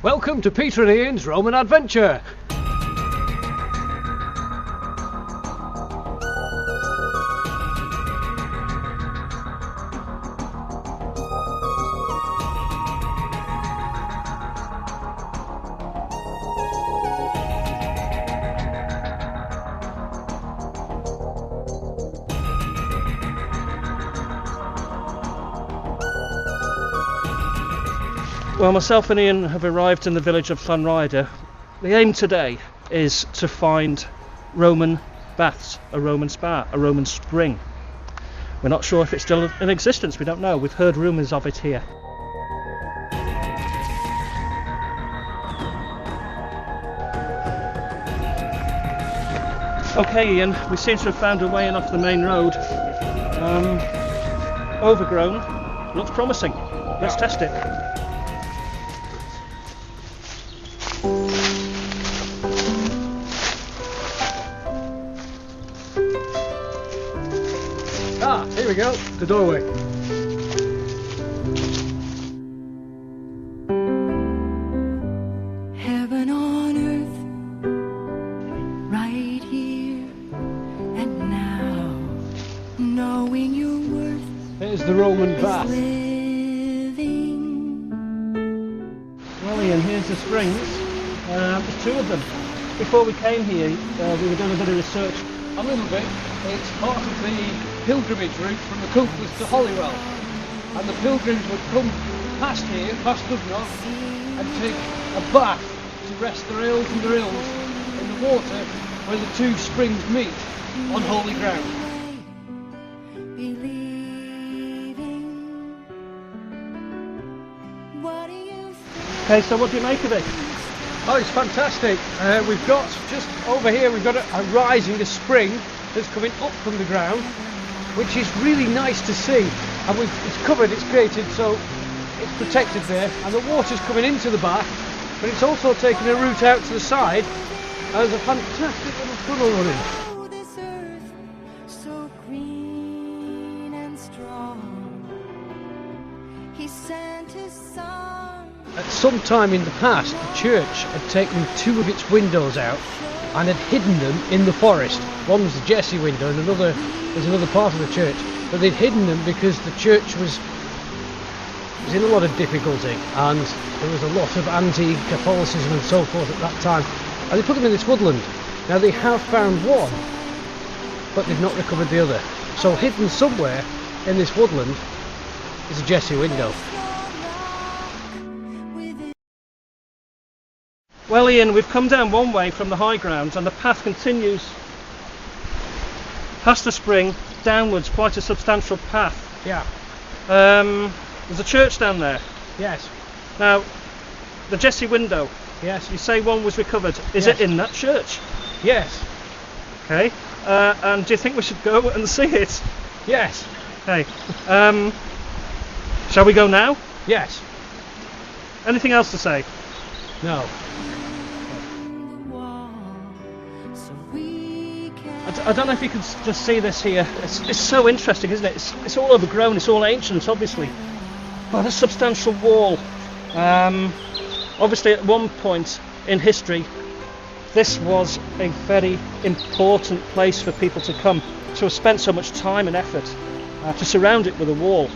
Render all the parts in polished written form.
Welcome to Peter and Ian's Roman Adventure. Well, myself and Ian have arrived in the village of Llanrhaeadr. The aim today is to find Roman baths, a Roman spa, a Roman spring. We're not sure if it's still in existence, we don't know. We've heard rumours of it here. Okay, Ian, we seem to have found a way in off the main road. Overgrown, looks promising. Let's test it. Ah, here we go, the doorway. Heaven on earth, right here and now, knowing your worth. Here's the Roman bath. Well, Ian, here's the springs. There's two of them. Before we came here, we were doing a bit of research. A little bit. It's part of the pilgrimage route from the Cookless to Holywell. And the pilgrims would come past here, past Dyfnog, and take a bath to rest their ills and their ills in the water where the two springs meet on holy ground. Okay, so what do you make of it? Oh, it's fantastic. We've got, just over here, we've got a rising, a spring that's coming up from the ground, which is really nice to see. And it's covered, it's created, so it's protected there. And the water's coming into the bath, but it's also taking a route out to the side. And there's a fantastic little tunnel running. Oh, this earth, so green and strong. He sent his son. At some time in the past, the church had taken two of its windows out and had hidden them in the forest. One was the Jesse window and there's another part of the church. But they'd hidden them because the church was in a lot of difficulty and there was a lot of anti-Catholicism and so forth at that time. And they put them in this woodland. Now they have found one, but they've not recovered the other. So hidden somewhere in this woodland is a Jesse window. Well, Ian, we've come down one way from the high ground and the path continues past the spring, downwards, quite a substantial path. Yeah. There's a church down there. Yes. Now, the Jesse window, Yes. you say one was recovered. Is Yes. it in that church? Yes. Okay. And do you think we should go and see it? Yes. Okay. Shall we go now? Yes. Anything else to say? No. I don't know if you can just see this here. It's so interesting, isn't it? It's all overgrown, it's all ancient, obviously. But a substantial wall. Obviously, at one point in history, this was a very important place for people to come, to have spent so much time and effort to surround it with a wall.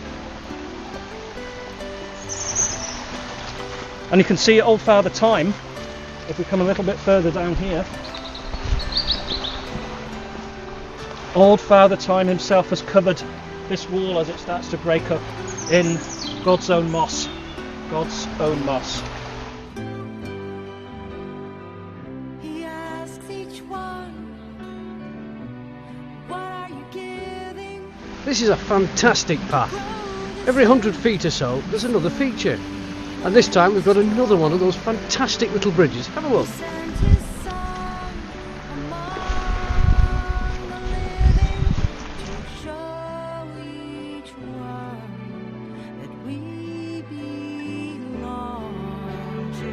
And you can see Old Father Time, if we come a little bit further down here. Old Father Time himself has covered this wall as it starts to break up in God's own moss. God's own moss. He asks each one, what are you giving? This is a fantastic path. Every 100 feet or so, there's another feature. And this time we've got another one of those fantastic little bridges. Have a look. Sent his son among the living to show each one that we belong to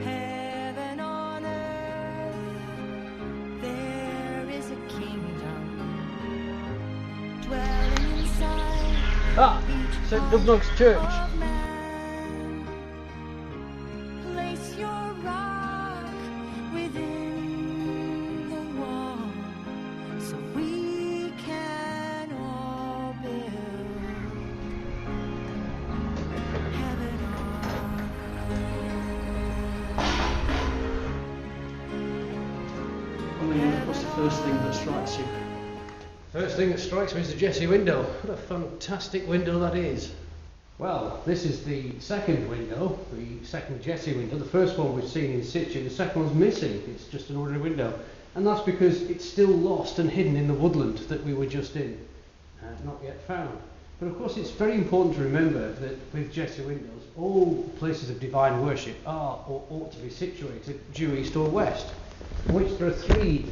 heaven on earth. There is a kingdom dwelling inside Ah, St. Dyfnog's Church. of man. first thing that strikes you? First thing that strikes me is the Jesse window. What a fantastic window that is. Well, this is the second window, the second Jesse window. The first one we've seen in situ, the second one's missing. It's just an ordinary window. And that's because it's still lost and hidden in the woodland that we were just in. Not yet found. But of course it's very important to remember that with Jesse windows, all places of divine worship are or ought to be situated due east or west, for which there are three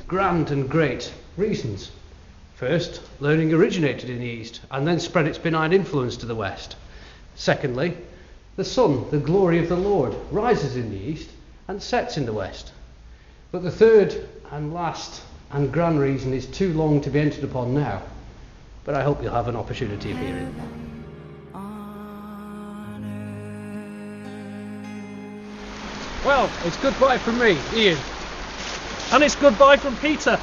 grand and great reasons. First, learning originated in the east and then spread its benign influence to the west. Secondly, the sun, the glory of the Lord, rises in the east and sets in the west. But the third and last and grand reason is too long to be entered upon now, but I hope you'll have an opportunity of hearing. Well, it's goodbye from me, Ian. And it's goodbye from Peter.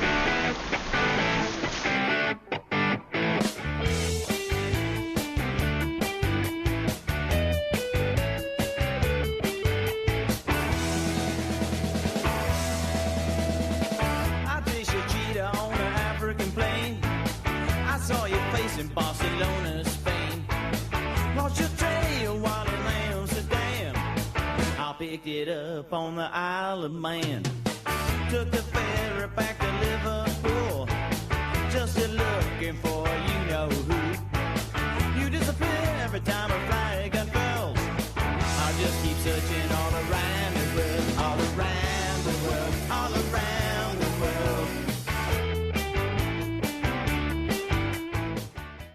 Saw your face in Barcelona, Spain. Lost your trail while in Amsterdam. I picked it up on the Isle of Man. Took the ferry back to Liverpool, just looking for you know who. You disappear every time a flag unfurls. I just keep searching all around the world, all around the world, all around.